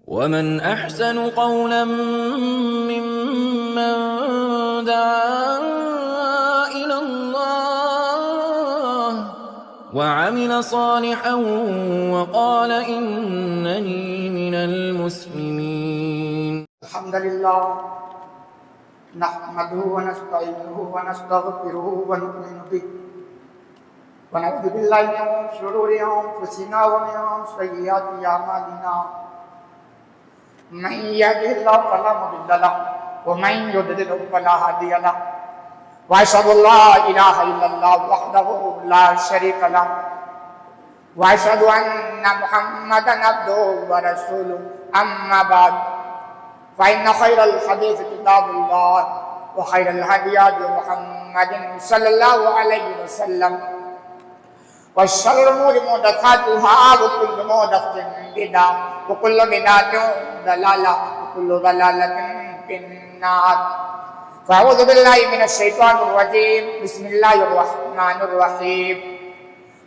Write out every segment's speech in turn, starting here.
ومن أحسن قولا ممن دعا إلى الله وعمل صالحا وقال إنني من المسلمين. الحمد لله نحمده ونستعينه ونستغفره ونؤمن به ونعوذ بالله من شرور أنفسنا ومن سيئات أعمالنا من يهده الله فلا مضل له ومن يضلل فلا هادي له وأشهد أن لا إله إلا الله وحده لا شريك له وأشهد أن محمدا عبده ورسوله أما بعد فإن خير الحديث كتاب الله وخير الهدي هدي محمد صلى الله عليه وسلم وشر الأمور محدثاتها وكل محدثة بدعة وكل بدعة ضلالة وكل ضلالة في النار. فأعوذ بالله من الشيطان الرجيم. بسم الله الرحمن الرحيم.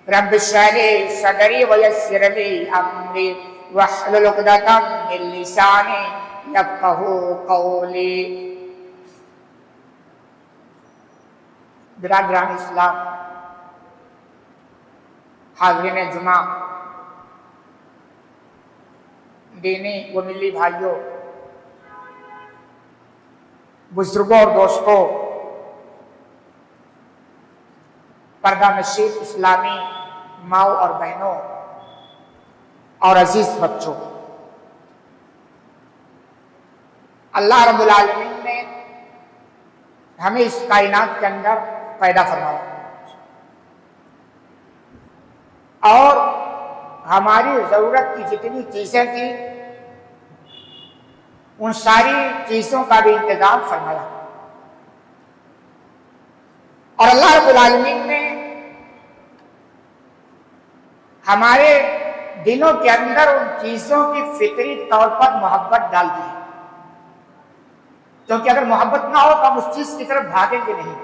رب اشرح لي صدري ويسر لي أمري واحلل عقدة من لساني يفقهوا قولي. برادران اسلام، حاضرین جمعہ، دینی و ملی بھائیوں، بزرگوں اور دوستوں، پردہ نشین اسلامی ماؤں اور بہنوں اور عزیز بچوں، اللہ رب العالمین نے ہمیں اس کائنات کے اندر پیدا فرمایا اور ہماری ضرورت کی جتنی چیزیں تھیں ان ساری چیزوں کا بھی انتظام فرمایا، اور اللہ رب العالمین نے ہمارے دلوں کے اندر ان چیزوں کی فطری طور پر محبت ڈال دی ہے، کیونکہ اگر محبت نہ ہو تو ہم اس چیز کی طرف بھاگیں گے نہیں،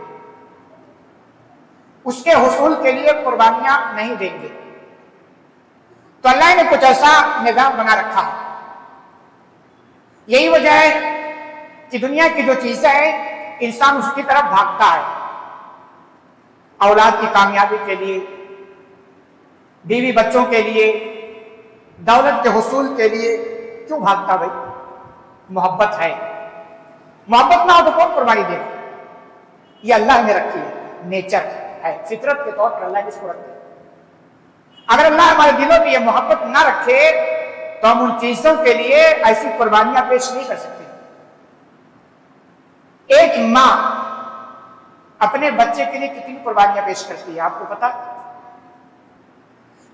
اس کے حصول کے لیے قربانیاں نہیں دیں گے. تو اللہ نے کچھ ایسا نظام بنا رکھا ہے. یہی وجہ ہے کہ دنیا کی جو چیزیں ہیں انسان اس کی طرف بھاگتا ہے، اولاد کی کامیابی کے لیے، بیوی بچوں کے لیے، دولت کے حصول کے لیے. کیوں بھاگتا بھائی؟ محبت ہے. محبت نہ ہو تو کون قربانی دے گا؟ یہ اللہ نے رکھی ہے، نیچر ہے، فطرت کے طور پر اللہ نے اس کو رکھی ہے. اگر اللہ ہمارے دلوں میں یہ محبت نہ رکھے تو ہم ان چیزوں کے لیے ایسی قربانیاں پیش نہیں کر سکتے. ایک ماں اپنے بچے کے لیے کتنی قربانیاں پیش کرتی ہے آپ کو پتا؟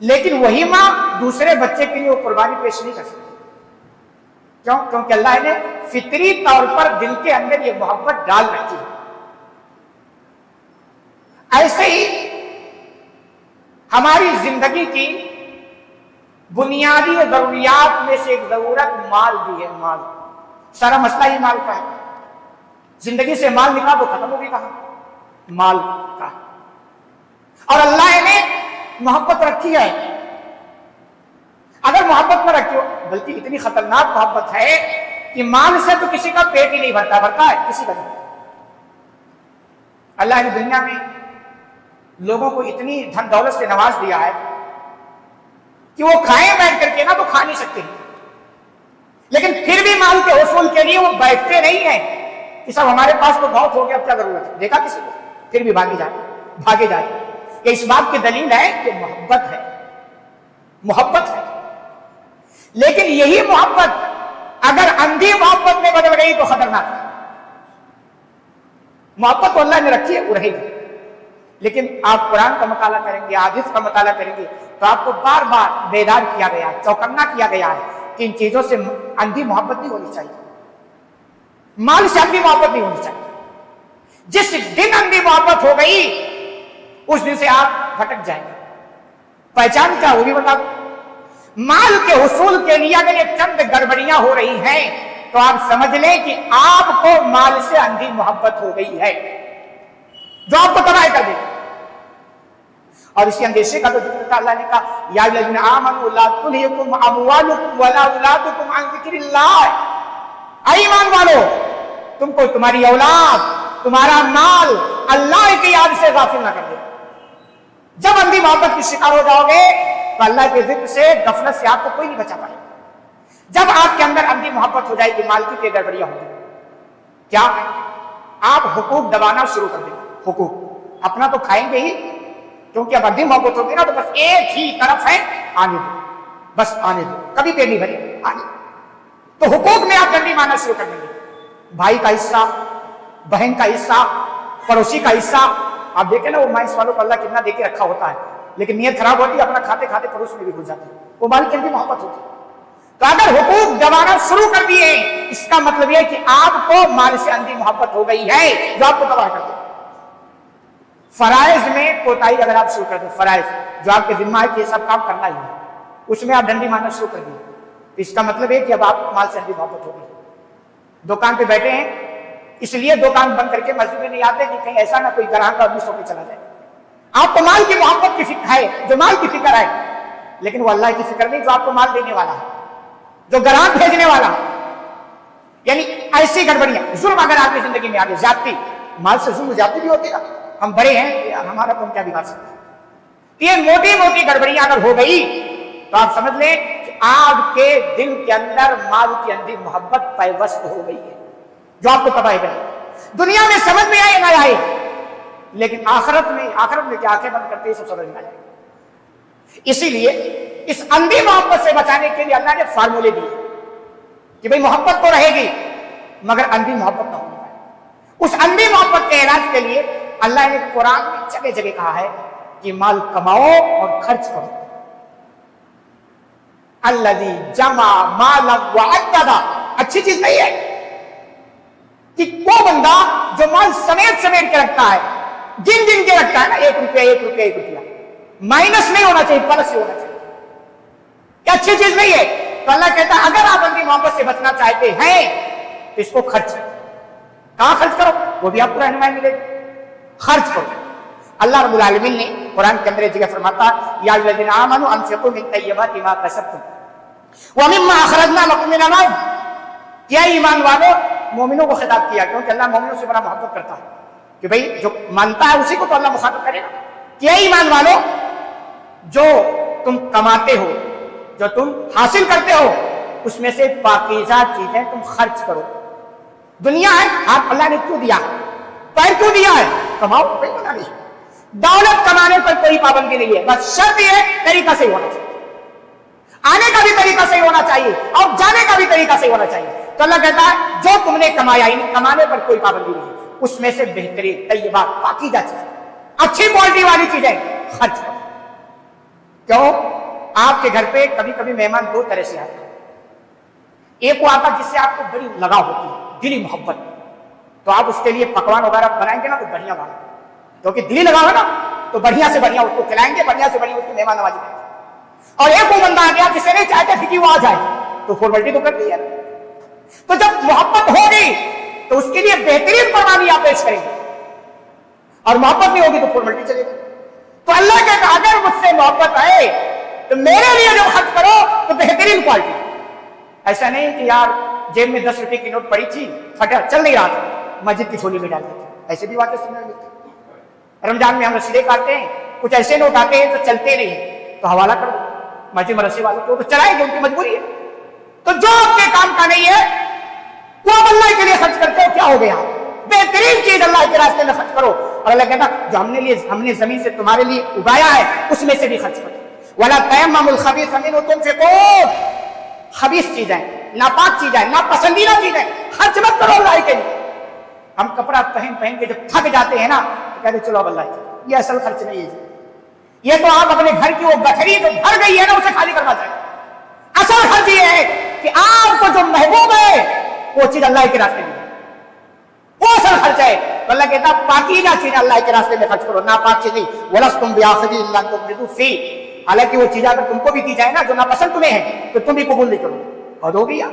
لیکن وہی ماں دوسرے بچے کے لیے وہ قربانی پیش نہیں کر سکتی. کیوں؟ کیونکہ اللہ نے فطری طور پر دل کے اندر یہ محبت ڈال رکھی ہے. ایسے ہی ہماری زندگی کی بنیادی ضروریات میں سے ایک ضرورت مال بھی ہے. مال، سارا مسئلہ ہی مال کا ہے. زندگی سے مال نکال تو ختم ہو گئی کہاں؟ مال کا. اور اللہ نے محبت رکھی ہے. اگر محبت نہ رکھی ہو، بلکہ اتنی خطرناک محبت ہے کہ مال سے تو کسی کا پیٹ ہی نہیں بھرتا ہے کسی کا نہیں. اللہ نے دنیا میں لوگوں کو اتنی دھن دولت سے نواز دیا ہے کہ وہ کھائیں بیٹھ کر کے نا تو کھا نہیں سکتے، لیکن پھر بھی مال کے حصول کے لیے وہ بیٹھتے نہیں ہیں کہ سب ہمارے پاس تو بہت ہو گیا، اب کیا ضرورت ہے. دیکھا کسی کو؟ پھر بھی بھاگے جائے. یہ اس بات کی دلیل ہے کہ محبت ہے. لیکن یہی محبت اگر اندھی محبت میں بدل گئی تو خطرناک ہے. محبت تو اللہ نے رکھی ہے، وہ رہے گی. لیکن آپ قرآن کا مطالعہ کریں گے، حدیث کا مطالعہ کریں گے تو آپ کو بار بار بیدار کیا گیا ہے، چوکنا کیا گیا ہے کہ ان چیزوں سے اندھی محبت نہیں ہونی چاہیے. مال سے اندھی محبت نہیں ہونی چاہیے. جس دن اندھی محبت ہو گئی اس دن سے آپ بھٹک جائیں گے. پہچان کیا ہوگی بتا؟ مال کے حصول کے لیے اگر یہ چند گڑبڑیاں ہو رہی ہیں تو آپ سمجھ لیں کہ آپ کو مال سے اندھی محبت ہو گئی ہے جو آپ کو تباہ کر دے. اور اسی اندیشے کا تو ذکر تھا، اللہ نے کہا یا الذین آمنوا لا تلہکم اموالکم ولا اولادکم عن ذکر اللہ، اے ایمان والو تم کو تمہاری اولاد تمہارا مال اللہ کی یاد سے غافل نہ کر دے۔ جب اندھی محبت کی شکار ہو جاؤ گے تو اللہ کے ذکر سے غفلت سے آپ کو کوئی نہیں بچا پائے۔ جب آپ کے اندر اندھی محبت ہو جائے گی، مال کی گڑبڑیاں ہوں گی، کیا آپ حقوق دبانا شروع کر دیں گے۔ حقوق اپنا تو کھائیں گے ہی، کیونکہ اب اندھی محبت ہوگی نا تو بس ایک ہی طرف ہے، آنے دو، بس آنے دو، کبھی پیٹ نہیں بھرے، آنے دو۔ تو حقوق میں آپ گندی ماننا شروع کر دیں گے، بھائی کا حصہ، بہن کا حصہ، پڑوسی کا حصہ۔ آپ دیکھیں نا وہ مائنس والوں کو اللہ کتنا دے کے رکھا ہوتا ہے، لیکن نیت خراب ہوتی ہے، اپنا کھاتے کھاتے پڑوس میں بھی گھس جاتے ہیں، وہ مال کی اندھی محبت ہوتی ہے۔ تو اگر حقوق دبانا شروع کر دیے اس کا مطلب یہ کہ آپ کو مال سے اندھی محبت ہو گئی ہے جو آپ کو تباہ کر دے۔ فرائض میں کوتاہی اگر آپ شروع کر دیں، فرائض جو آپ کے ذمہ ہے کہ یہ سب کام کرنا ہی ہے، اس میں آپ ڈنڈی مارنا شروع کر دیں، تو اس کا مطلب ہے کہ اب آپ مال سے اندھی محبت ہو گئی۔ دکان پہ بیٹھے ہیں اس لیے دکان بند کر کے مسجد میں نہیں آتے کہ کہیں ایسا نہ کوئی گراہک اور مس ہو کے چلا جائے۔ آپ کو مال کی محبت کی فکر ہے، جو مال کی فکر ہے، لیکن وہ اللہ کی فکر نہیں جو آپ کو مال دینے والا ہے، جو گراہک بھیجنے والا ہے۔ یعنی ایسی گڑبڑیاں، ظلم اگر آپ کی زندگی میں آ گئے، زیادتی، مال سے ظلم زیادتی بھی ہوتی ہے نا، ہم بڑے ہیں ہمارا کون کیا بگاڑ سکتا ہے۔ یہ موٹی موٹی گڑبڑیاں اگر ہو گئی تو آپ سمجھ لیں کہ آپ کے دل کے اندر مال کی اندھی محبت پیوست ہو گئی ہے جو آپ کو تباہ کرے۔ دنیا میں سمجھ میں آئے نہ آئے، لیکن آخرت میں کیا آنکھیں بند کرتے سب سمجھ میں آ جائے۔ اسی لیے اس اندھی محبت سے بچانے کے لیے اللہ نے فارمولے دیے کہ بھئی محبت تو رہے گی مگر اندھی محبت نہ ہونی پائے۔ اس اندھی محبت کے علاج کے لیے اللہ نے قرآن میں جگہ جگہ کہا ہے کہ مال کماؤ اور خرچ کرو۔ الذی جمع مالا وعددا، اچھی چیز نہیں ہے کہ وہ بندہ جو مال سمیٹ کے رکھتا ہے، گن کے رکھتا ہے نا، 1 روپیہ 1 روپیہ 1 روپیہ، مائنس نہیں ہونا چاہیے، پلس ہونا چاہیے، یہ اچھی چیز نہیں ہے۔ تو اللہ کہتا ہے اگر آپ اندھی محبت سے بچنا چاہتے ہیں تو اس کو خرچ کرو۔ کہاں خرچ کرو؟ وہ بھی آپ کو رہنمائی ملے گی، خرچ کرو۔ اللہ رب العالمین نے قرآن کے اندر ایک جگہ فرماتا یا الذین آمنوا انفقوا من طیبات ما کسبتم ومما اخرجنا لکم من الارض، کیا ایمان والو، مومنوں کو خطاب کیا کیونکہ اللہ مومنوں سے بڑا محبت کرتا ہے کہ بھئی جو مانتا ہے اسی کو تو اللہ مخاطب کرے نا۔ کیا ایمان والو، جو تم کماتے ہو، جو تم حاصل کرتے ہو، اس میں سے پاکیزہ چیزیں تم خرچ کرو۔ دنیا ہے، آپ اللہ نے کیوں دیا، پیر کیوں دیا ہے؟ کماؤ، کوئی منع نہیں۔ دولت کمانے پر کوئی پابندی نہیں ہے، بس شرط یہ ہے طریقہ صحیح ہونا چاہیے، آنے کا بھی طریقہ صحیح ہونا چاہیے اور جانے کا بھی طریقہ صحیح ہونا چاہیے۔ تو اللہ کہتا ہے جو تم نے کمایا، کمانے پر کوئی پابندی نہیں ہے، اس میں سے بہترین طیبات پاکیزہ چیزیں، اچھی کوالٹی والی چیزیں خرچ کرو۔ کیوں؟ آپ کے گھر پہ کبھی کبھی مہمان 2 طرح سے آتے ہیں، ایک وہ آتا جس سے آپ کو بڑی لگاؤ ہوتی ہے، دلی محبت، تو آپ اس کے لیے پکوان وغیرہ بنائیں گے نا تو بڑھیا بنا، کیونکہ دلی لگاؤ ہے نا تو بڑھیا سے بڑھیا اس کو کھلائیں گے، بڑھیا سے بڑھیا اس کی مہمان نوازی کریں گے۔ اور ایک وہ بندہ آ گیا جسے نہیں چاہتے تھے کہ وہ آ جائے، تو فارمیلٹی تو کرنی ہے۔ تو جب محبت ہوگی تو اس کے لیے بہترین قربانی آپ پیش کریں گے، اور محبت نہیں ہوگی تو فارمیلٹی چلے گی۔ تو اللہ کہتا اگر مجھ سے محبت ہے تو میرے لیے جو خرچ کرو تو بہترین کوالٹی۔ ایسا نہیں کہ یار جیب میں 10 روپے کی نوٹ پڑی تھی، پھٹا چل نہیں رہا تھا، مسجد کی جھولی میں ڈال دیتے، ایسے بھی واقعہ سننے ملتے ہیں۔ رمضان میں ہم رسیدے کاٹتے ہیں، کچھ ایسے نوٹ آتے ہیں تو چلتے نہیں، تو حوالہ کر دو مسجد مرسی والوں کو، تو چلائیں گے، ان کی مجبوری ہے۔ تو جو آپ کے کام کا نہیں ہے وہ آپ اللہ کے لیے خرچ کرتے ہو، کیا ہو گیا؟ بہترین چیز اللہ کے راستے میں خرچ کرو۔ اور اللہ کہتا جو ہم نے زمین سے تمہارے لیے اگایا ہے اس میں سے بھی خرچ کرو۔ وَلَا تَيَمَّمُوا الْخَبِيثَ مِنْهُ تُنْفِقُونَ، خبیث چیزیں، ناپاک چیزیں، ناپسندیدہ چیزیں خرچ مت کرو اللہ کے لیے۔ ہم کپڑا پہن کے جب تھک جاتے ہیں نا تو کہتے چلو اب اللہ کے لیے، یہ اصل خرچ نہیں ہے، یہ تو آپ اپنے گھر کی وہ گٹھری جو بھر گئی ہے نا اسے خالی کرنا چاہیے۔ اصل خرچ یہ ہے کہ آپ کو جو محبوب ہے وہ چیز اللہ کے راستے میں، وہ اصل خرچ ہے۔ تو اللہ کہتا پاکیزہ چیز اللہ کے راستے میں خرچ کرو، ناپاک چیز نہیں۔ وَلَسْتُمْ بِآخِذِينَ إِلَّا أَن تُغْمِضُوا فِيهِ، حالانکہ وہ چیز اگر تم کو بھی دی جائے نا جو ناپسند تمہیں ہے تو تم بھی قبول نہیں کرو، اور ہو گیا۔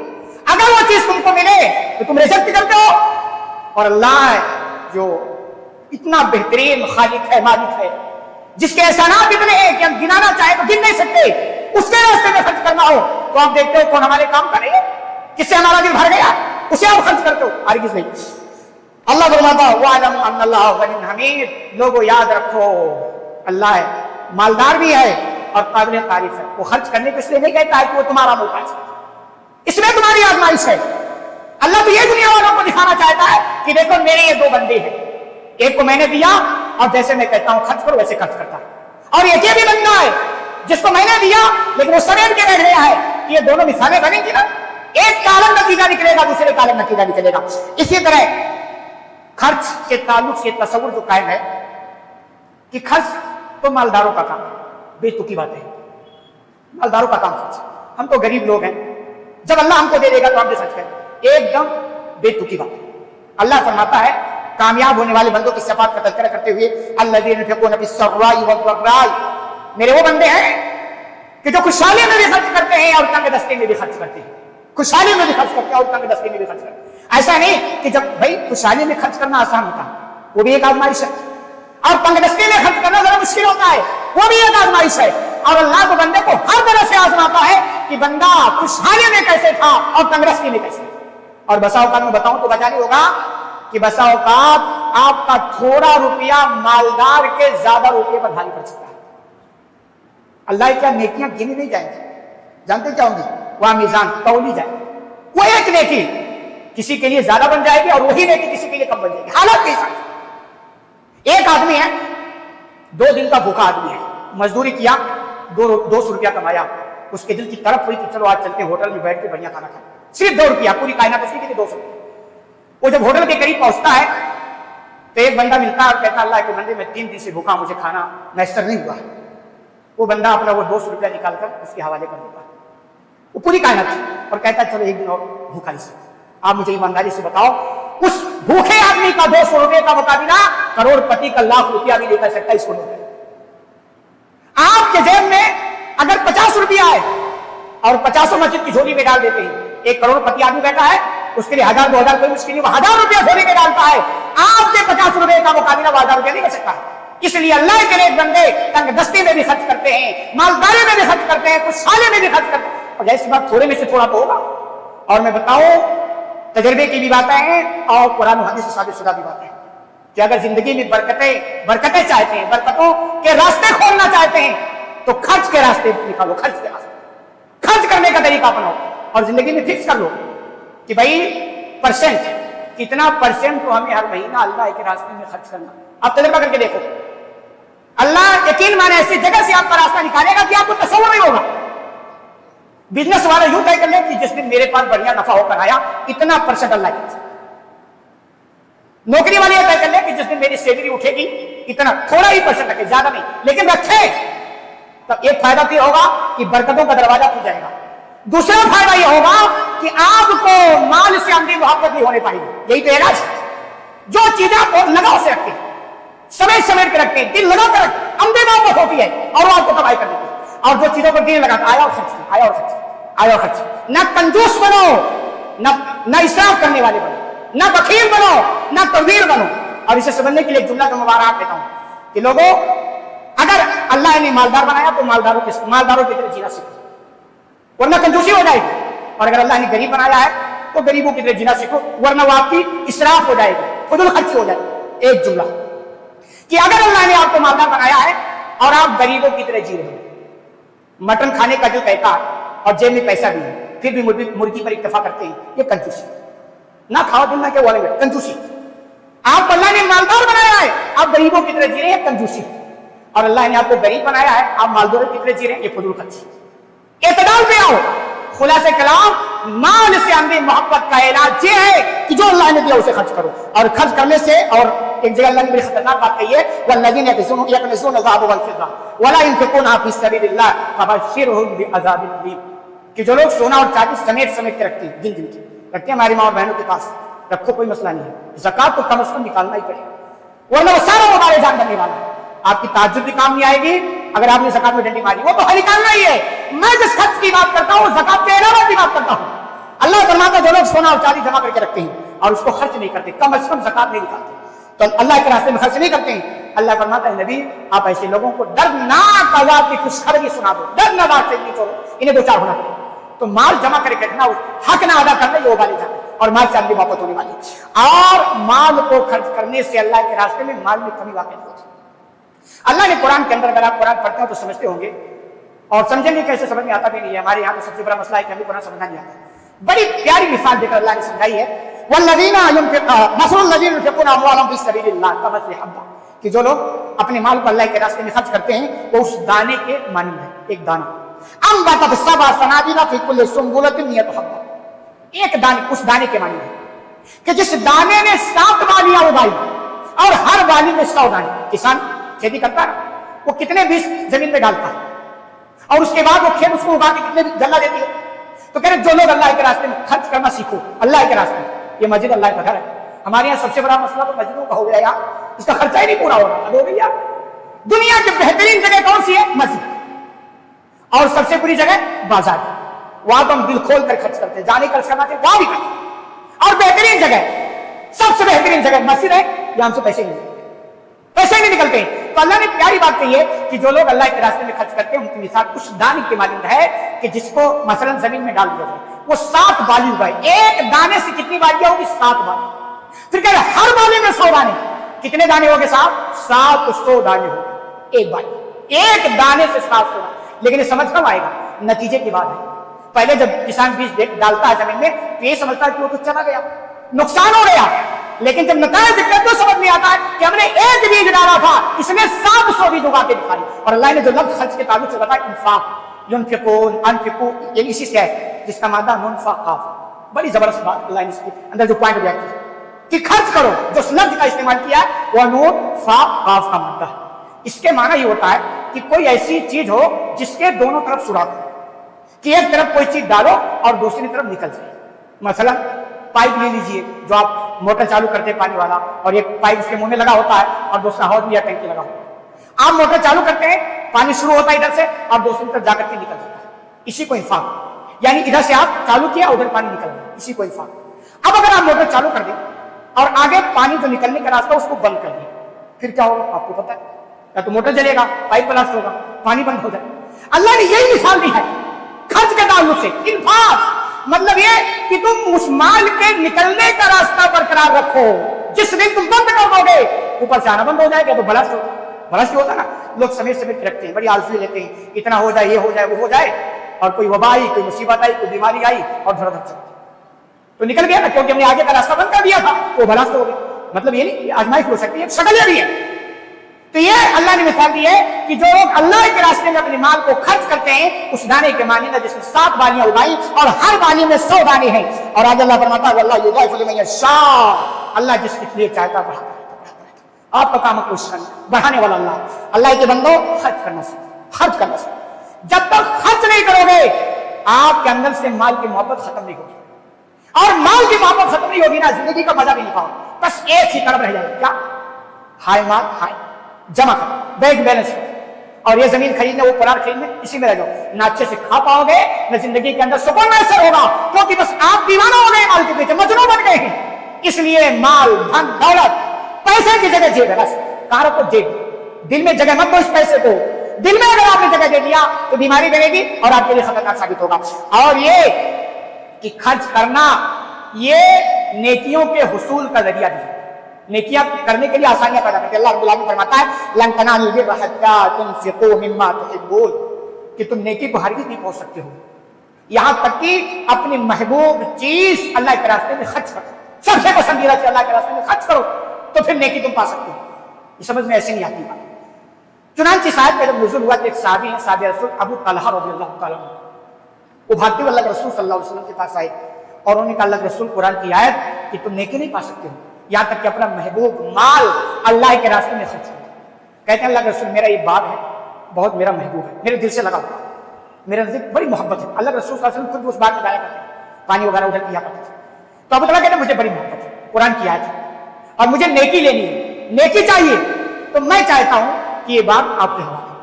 اگر وہ چیز تم کو ملے تو تم ریجیکٹ کرتے ہو، اور اللہ جو اتنا بہترین خالق ہے، مالک ہے، جس کے احسانات اتنے ہیں کہ ہم گنانا چاہیں تو گن نہیں سکتے، اس کے راستے میں خرچ کرنا ہو تو آپ دیکھتے ہو کون ہمارے کام کر رہی ہے، کس سے ہمارا دل بھر گیا، اسے آپ خرچ کرتے ہو، ہرگز نہیں۔ اللہ فرماتا وَاعْلَمْ أَنَّ اللَّهَ غَنِيٌّ حَمِيدٌ، لوگوں یاد رکھو اللہ ہے، مالدار بھی ہے اور قابل تعریف ہے۔ وہ خرچ کرنے کو اس لیے نہیں کہتا ہے کہ وہ تمہارا محتاج ہے، اس میں تمہاری آزمائش ہے۔ اللہ تو یہ دنیا والوں کو دکھانا چاہتا ہے کہ دیکھو میرے یہ دو بندے ہیں، ایک کو میں نے دیا اور جیسے میں کہتا ہوں خرچ کرو ویسے خرچ کرتا ہے، اور ایک یہ بھی بندہ ہے جس کو میں نے دیا لیکن وہ سمیٹ کے بیٹھ گیا ہے، کہ یہ دونوں مثالیں بنیں گی نا، ایک کا الگ نتیجہ نکلے گا دوسرے کا الگ نتیجہ نکلے گا۔ اسی طرح خرچ کے تعلق سے تصور جو قائم ہے کہ خرچ تو مالداروں کا کام ہے، بے تکی بات ہے، مالداروں کا کام خرچ، ہم تو غریب لوگ ہیں، جب اللہ ہم کو دے دے گا تو ہم بھی خرچ کریں، ایک دم بے تکی بات ہے۔ اللہ فرماتا ہے کامیاب ہونے والے بندوں کی صفات کا تذکرہ کرتے ہوئے الذین ينفقون فی السراء والضراء، میرے وہ بندے ہیں کہ جو خوشحالی میں بھی خرچ کرتے ہیں اور تنگ دستی میں بھی خرچ کرتے ہیں، خوشحالی میں بھی خرچ کرتے ہیں اور تنگ دستی میں بھی خرچ کرتے ہیں۔ ایسا نہیں کہ جب بھائی خوشحالی میں خرچ کرنا آسان ہوتا ہے، وہ بھی ایک آزمائش ہے، اور تنگ دستی میں خرچ کرنا ذرا مشکل ہوتا ہے، وہ بھی ایک آزمائش ہے، اور اللہ کو بندے کو ہر طرح سے آزماتا ہے کہ بندہ خوشحالی میں کیسے تھا اور تنگ دستی میں کیسے۔ اور بسا اوقات میں بتاؤں تو بجا نہیں ہوگا کہ بسا اوقات آپ کا تھوڑا روپیہ مالدار کے زیادہ روپیے پر بھاری پڑ سکتا ہے۔ اللہ کیا نیکیاں گنی نہیں جائیں گی، جانتے کیا ہوں گی؟ وہ میزان تولی جائے گی، وہ ایک نیکی کسی کے لیے زیادہ بن جائے گی اور وہی نیکی کسی کے لیے کم بن جائے گی، حالات کے حساب سے۔ ایک آدمی ہے 2 دن کا بھوکا آدمی ہے، مزدوری کیا، 200 روپیہ کمایا، اس کے دل کی طرف ہوئی کہ چلو آج چلتے ہیں ہوٹل میں بیٹھ کے بڑھیا کھانا کھائیں، صرف 2 روپیہ، پوری کائنات اسی کے لیے 200 روپیہ۔ وہ جب ہوٹل کے قریب پہنچتا ہے تو ایک بندہ ملتا ہے اور کہتا اللہ کے بندے میں 3 دن سے بھوکا، مجھے کھانا میسر نہیں ہوا۔ وہ بندہ اپنا وہ 200 روپیہ نکال کر اس کے حوالے کر دیتا ہے، وہ پوری کائنات تھی، اور کہتا ہے چلو ایک دن اور بھوکا ہی سے۔ آپ مجھے ایمانداری سے بتاؤ اس بھوکے آدمی کا 200 روپے کا مقابلہ کروڑ پتی کا 1,00,000 روپیہ بھی لے کر سکتا ہے، اس کو نہیں۔ آپ کے جیب میں اگر 50 روپیہ ہے اور 50 مسجد کی جھولی میں ڈال دیتے ہیں، ایک کروڑ پتی آدمی بیٹھا ہے، اس کے لیے 1000 2000 کوئی مشکل نہیں، وہ 1000 روپیہ جھولی میں ڈالتا ہے، آپ کے 50 روپے کا مقابلہ وہ 1000 روپیہ نہیں کر سکتا۔ اس لیے اللہ کے لیے بندے تنگ دستی میں بھی خرچ کرتے ہیں، مالداری میں بھی خرچ کرتے ہیں، خوشحالی میں بھی خرچ کرتے ہیں، اور ایسی بات تھوڑے میں سے تھوڑا تو ہوگا۔ اور میں بتاؤں تجربے کی بھی باتیں ہیں اور قرآن و حدیث سے ثابت شدہ بھی باتیں ہیں کہ اگر زندگی میں برکتیں چاہتے ہیں، برکتوں کے راستے کھولنا چاہتے ہیں تو خرچ کے راستے نکالو، خرچ کے راستے، خرچ کرنے کا طریقہ اپناؤ، اور زندگی میں فکس کر لو کہ بھائی پرسنٹ کتنا پرسنٹ تو ہمیں ہر مہینہ اللہ کے راستے میں خرچ کرنا۔ آپ تجربہ کر کے دیکھو، اللہ یقین مانے ایسی جگہ سے آپ کا راستہ نکالے گا کہ آپ کو تصور نہیں ہوگا۔ بزنس والا یوں طے کر لیں کہ جس دن میرے پاس بڑھیا نفع ہو کر آیا اتنا پرسنٹ اللہ کے راستے، نوکری والے یہ طے کر لیں کہ جس دن میری سیلری اٹھے گی اتنا، تھوڑا ہی پرسنٹ رکھے، زیادہ نہیں لیکن رکھے، تب ایک فائدہ تو یہ ہوگا کہ برکتوں کا دروازہ کھل جائے گا، دوسرا فائدہ یہ ہوگا کہ آپ کو مال سے اندھی محبت نہیں ہونے پائے گی۔ یہی تو علاج ہے، جو چیزیں آپ بہت لگاؤ سے رکھتے ہیں، سمیٹ کے رکھتے ہیں، دل لگا کر رکھتے ہیں، اندھی محبت ہوتی ہے اور وہ آپ کو تباہی کر دیتی ہے۔ اور جو چیزوں پر دل لگاتا آیا اور خرچ، آیا اور خرچ، آیا اور خرچ، نہ کنجوس بنو، نہ اسراف کرنے والے بنو، نہ بخیل بنو، نہ تبذیر بنو۔ اور اسے سمجھنے کے لیے ایک جملہ کا مبارک دیتا ہوں کہ لوگوں اگر اللہ نے مالدار بنایا تو مالداروں کی طرح جینا سیکھو ورنہ کنجوسی ہو جائے گی، اور اگر اللہ نے غریب بنایا ہے تو غریبوں کی طرح جینا سیکھو ورنہ وہ آپ کی اسراف ہو جائے گی، فضول خرچی ہو جائے گی۔ ایک جملہ کہ اگر اللہ نے آپ کو مالدار بنایا ہے اور آپ غریبوں کی طرح جی رہے ہیں، مٹن کھانے کا جو کہتا ہے اور جیب میں پیسہ بھی ہے پھر بھی مرغی پر اکتفا کرتے ہیں، یہ کنجوسی، نہ کھاؤ دن نہ کہ والے میں کنجوسی۔ آپ اللہ نے مالدار بنایا ہے، آپ غریبوں کی طرح جی رہے ہیں، کنجوسی، اور اللہ نے آپ کو غریب بنایا ہے، آپ مالداروں کی طرح جی رہے ہیں، یہ فضول خرچی۔ اعتدال پہ آؤ۔ خلاصہ کلام، مال سے اندھی محبت کا علاج یہ ہے کہ جو اللہ نے دیا اسے خرچ کرو، اور خرچ کرنے سے، اور ایک جگہ اللہ نے بڑی خطرناک بات کہی ہے والذین یکنزون الذهب والفضة ولا ينفقونها في سبيل الله فبشرهم بعذاب أليم، کہ جو لوگ سونا اور چاندی سمیٹ کے رکھتے ہیں، گن کے رکھتے ہیں ہماری ماں اور بہنوں کے پاس، رکھو کوئی مسئلہ نہیں ہے، زکات تو کم از کم نکالنا ہی پڑے گا ورنہ وہ سارا ہمارے جان بننے والا ہے۔ آپ کی تعجب بھی کام نہیں آئے گی اگر آپ نے زکات میں ڈنڈی ماری، وہ تو نکالنا ہی ہے۔ میں جس خرچ کی بات کرتا ہوں زکات کے علاوہ کی بات کرتا ہوں۔ اللہ فرماتا ہے جو لوگ سونا اور چاندی جمع کر کے رکھتے ہیں اور اس کو خرچ نہیں کرتے، کم از کم زکات نہیں نکالتے، تو اللہ کے راستے میں خرچ نہیں کرتے ہیں، اللہ فرماتا ہے نبی آپ ایسے لوگوں کو دردناک عذاب کی خوشخبری سنا دو، دردناک عذاب سے نہیں چھوڑو، انہیں دو چار ہونا پڑے گا۔ تو مال جمع کرے رکھنا، حق نہ ادا کرنا، یہ وہ والی جانا اور مال سے اگلی محبت ہونے والی ہے۔ اور مال کو خرچ کرنے سے اللہ کے راستے میں مال میں کمی واقع نہیں ہوتی۔ اللہ نے قرآن کے اندر، اگر آپ قرآن پڑھتے ہو تو سمجھتے ہوں گے اور سمجھیں گے کیسے، سمجھ میں آتا بھی نہیں ہے۔ ہمارے یہاں تو سب سے بڑا مسئلہ ہے کہ ہمیں قرآن سمجھنا نہیں آتا۔ بڑی پیاری مثال دے کر اللہ نے سمجھائی ہے، والذین مثل الذین ينفقون اموالهم فی سبیل اللہ کمثل حبۃ، کہ جو لوگ اپنے مال کو اللہ کے راستے میں خرچ کرتے ہیں وہ اس دانے کے مانند ہے، ایک دانہ، انبتت سبع سنابل فی کل سنبلۃ مئۃ حبۃ، ایک دانے، اس دانے کے مانند ہے کہ جس دانے نے 7 بالیاں اگائی اور ہر بالی میں 100 دانے۔ کسان کھیتی کرتا ہے، وہ کتنے بیج زمین میں ڈالتا ہے اور اس کے بعد وہ کھیت اس کو اگا کے کتنے غلہ دیتی ہے۔ تو کہہ رہے جو لوگ اللہ کے راستے میں خرچ کرنا سیکھو، اللہ کے راستے میں، یہ مسجد اللہ کا گھر ہے۔ ہمارے یہاں سب سے بڑا مسئلہ تو مسجدوں کا ہو گیا یار، اس کا خرچہ ہی نہیں پورا ہو رہا۔ ہو گیا دنیا کی بہترین جگہ کون سی ہے؟ مسجد، اور سب سے بری جگہ بازار، وہاں تو ہم دل کھول کر خرچ کرتے ہیں، جانے خرچ کرنا چاہیے وہاں بھی کرتے، اور بہترین جگہ، سب سے بہترین جگہ مسجد ہے، یہ ہم سے پیسے نہیں نکلتے، پیسے نہیں نکلتے۔ تو اللہ نے پیاری بات کہی ہے کہ جو لوگ اللہ کے راستے میں خرچ کرتے ہیں ان کی مثال اس دانے کے مانند ہے کہ جس کو مثلا زمین میں ڈال دیا جائے، وہ 7 بالی اگائے، ایک دانے سے کتنی بالیاں ہوگی؟ 7 بالی۔ پھر کہہ رہے ہر بالی میں 100 دانے، کتنے دانے ہوگے صاحب؟ 700 دانے ہوگے ایک بالی، ایک دانے سے 700 دانے۔ لیکن یہ سمجھ کب آئے گا؟ نتیجے کی بات ہے۔ پہلے جب کسان بیج ڈالتا ہے زمین میں تو یہ سمجھتا ہے کہ وہ تو چلا گیا، نقصان ہو گیا، لیکن جب نتائج دکھتے ہیں تو سمجھ میں آتا ہے کہ ہم نے ایک بیج ڈالا تھا، اس نے 700 بیج اگا کے دکھائی۔ اور اللہ نے جو لفظ خرچ کے تعلق سے بتایا انفاق، ينفقون انفقوا، یہ اسی سے ہے جس کا مادہ نون فا قاف، بڑی زبردست بات اللہ نے اس کے اندر جو پوائنٹ دیا کہ خرچ کرو، جو لفظ کا استعمال کیا ہے وہ نون فا قاف کا مادہ ہے۔ اس کے معنی یہ ہوتا ہے کہ کوئی ایسی چیز ہو جس کے دونوں طرف سوراخ ہو، کہ ایک طرف کوئی چیز ڈالو اور دوسری طرف نکل جائے۔ مثلا پائپ لے لیجئے، جو آپ موٹر چالو کرتے ہیں پانی والا، اور ایک پائپ اس کے منہ میں لگا ہوتا ہے اور دوسرا ہاؤس میں یا ٹینکی لگا ہوتا ہے۔ آپ موٹر چالو کرتے ہیں، پانی شروع ہوتا ہے ادھر سے اور دوسری طرف جا کر کے نکل جاتا ہے، اسی کو انفاق، یعنی ادھر سے آپ چالو کیا ادھر پانی نکل گیا، اسی کو انفاق۔ اب اگر آپ موٹر چالو کر دیں اور آگے پانی جو نکلنے کا راستہ اس کو بند کر دیں، پھر کیا ہوگا آپ کو پتا ہے؟ یا تو موٹر جلے گا، پائپ بلاسٹ ہوگا، پانی بند ہو جائے۔ اللہ نے یہی مثال دی ہے خرچ کے تعلق سے، انفاق، مطلب یہ کہ تم اس مال کے نکلنے کا راستہ برقرار رکھو، جس دن تم بند کر دو گے اوپر سے آنا بند ہو جائے گا، تو بلاسٹ ہوگا۔ بلاسٹ ہوتا ہے نا، لوگ سمیٹ سمیٹ کے رکھتے ہیں، بڑی آلسی لیتے ہیں، اتنا ہو جائے، یہ ہو جائے، وہ ہو جائے، اور کوئی وبا آئی، کوئی مصیبت آئی، کوئی بیماری آئی اور دھڑ دھڑ چل تو نکل گیا نا، کیونکہ ہم نے آگے کا راستہ بند کر دیا تھا، تو بلاسٹ ہو گیا۔ مطلب یہ نہیں آزمائش ہو سکتی ہے، شکل یہ بھی ہے۔ تو یہ اللہ نے مثال دی ہے کہ جو لوگ اللہ کے راستے میں اپنے مال کو خرچ کرتے ہیں اس دانے کے مانند ہے جس میں 7 بالیاں اگائی اور ہر بالی میں 100 دانے ہیں۔ اور آج اللہ فرماتا ہے واللہ یضاعف لمن یشاء، اللہ جس کے لیے چاہتا ہے بڑھاتا ہے۔ آپ کا کام ہے کوشش کرنا، بڑھانے والا اللہ۔ اللہ کے بندوں خرچ کرنا سیکھو، خرچ کرنا سیکھو۔ جب تک خرچ نہیں کرو گے آپ کے اندر سے مال کی محبت ختم نہیں ہوگی، اور مال کی محبت ختم نہیں ہوگی نا زندگی کا مزہ بھی نہیں پاؤ، بس ایک ہی طرف رہ جائے، کیا؟ ہائے مال ہائے، جمع کر، بینک بیلنس کر، اور یہ زمین خریدنے وہ پلاٹ خریدنے اسی میں رہ جاؤ، نہ اچھے سے کھا پاؤ گے نہ زندگی کے اندر سکون میسر ہوگا، کیونکہ بس آپ دیوانہ ہو گئے مال کے پیچھے، مجنون بن گئے ہیں۔ اس لیے مال، دھن، دولت، پیسے کی جگہ جیب ہے، بس کہاں رکھو؟ جیب، دل میں جگہ مت دو اس پیسے کو، دل میں اگر آپ نے جگہ دے دیا تو بیماری بنے گی اور آپ کے لیے خطرناک ثابت ہوگا۔ اور یہ کہ خرچ کرنا یہ نیکیوں کے حصول کا ذریعہ بھی ہے، نیکیاں کرنے کے لیے آسانیاں پیدا کرتے ہیں۔ اللہ رب العالمین فرماتا ہے لن تنالوا البر حتى تنفقوا مما تحبون، کہ تم نیکی کو ہرگز نہیں پہنچ سکتے ہو یہاں تک کہ اپنی محبوب چیز اللہ کے راستے میں خرچ کرو، سب سے پسندیدہ چیز اللہ کے راستے میں خرچ کرو تو پھر نیکی تم پا سکتے ہو۔ یہ سمجھ میں ایسے نہیں آتی بات۔ چنانچہ صاحب کا جب نزول ہوا تو ایک صحابی ہیں، صحابی رسول ابو طلحہ رضی اللہ تعالیٰ عنہ، وہ بھاگتے ہوئے اللہ کے رسول صلی اللہ علیہ وسلم کے پاس آئے اور انہوں نے کہا اللہ کے رسول قرآن کی آیت کہ تم نیکی نہیں پا سکتے ہو یہاں تک کہ اپنا محبوب مال اللہ کے راستے میں خرچ کرو۔ کہتے ہیں اللہ کے رسول میرا یہ باب ہے بہت میرا محبوب ہے، میرے دل سے لگا ہوا، میرے نزدیک بڑی محبت ہے۔ اللہ کے رسول صلی اللہ علیہ وسلم خود اس بات میں جایا کرتے ہیں، پانی وغیرہ ادھر کیا کرتے تھے۔ تو ابو طلحہ کہتے ہیں مجھے بڑی محبت ہے قرآن کی آیت ہے اور مجھے نیکی لینی ہے، نیکی چاہیے، تو میں چاہتا ہوں کہ یہ بات آپ کے حوالے۔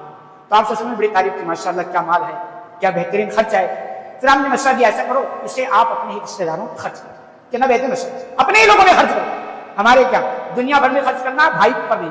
تو آپ نے بڑی تعریف کی، ماشاء اللہ کیا مال ہے، کیا بہترین خرچ ہے۔ پھر ہم نے مشورہ دیا ایسا کرو اسے آپ اپنے ہی رشتے داروں کو خرچ کرو، کتنا بہترین مشورہ، اپنے ہی لوگوں میں خرچ کرو، ہمارے کیا دنیا بھر میں خرچ کرنا، بھائی پر نہیں،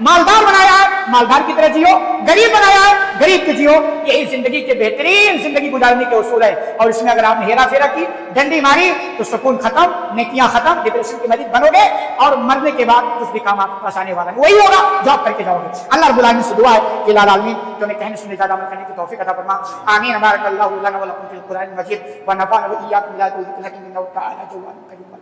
مالدار بنایا ہے مالدار کی طرح جیو، غریب بنایا ہے غریب کی جیو. یہی زندگی کے بہترین زندگی گزارنے کے اصول ہے. اور اس میں اگر آپ نے ہیرا پھیرا کی، ڈنڈی ماری، تو سکون ختم، نیکیاں ختم، ڈپریشن کے مریض بنو گے اور مرنے کے بعد کچھ بھی کام آپ کے پاس آنے والا نہیں. وہی ہوگا جو آپ کر کے جاؤ گے. اللہ رب العالمین سے دعا ہے کہ الہ العالمین تو نے کہنے سننے زیادہ عمل کرنے کی توفیق عطا فرما. آمین. بارک اللہ لنا ولکم فی القرآن المجید ونفعنا وإیاکم بما فیہ من الآیات والذکر الحکیم انہ تعالی جواد کریم.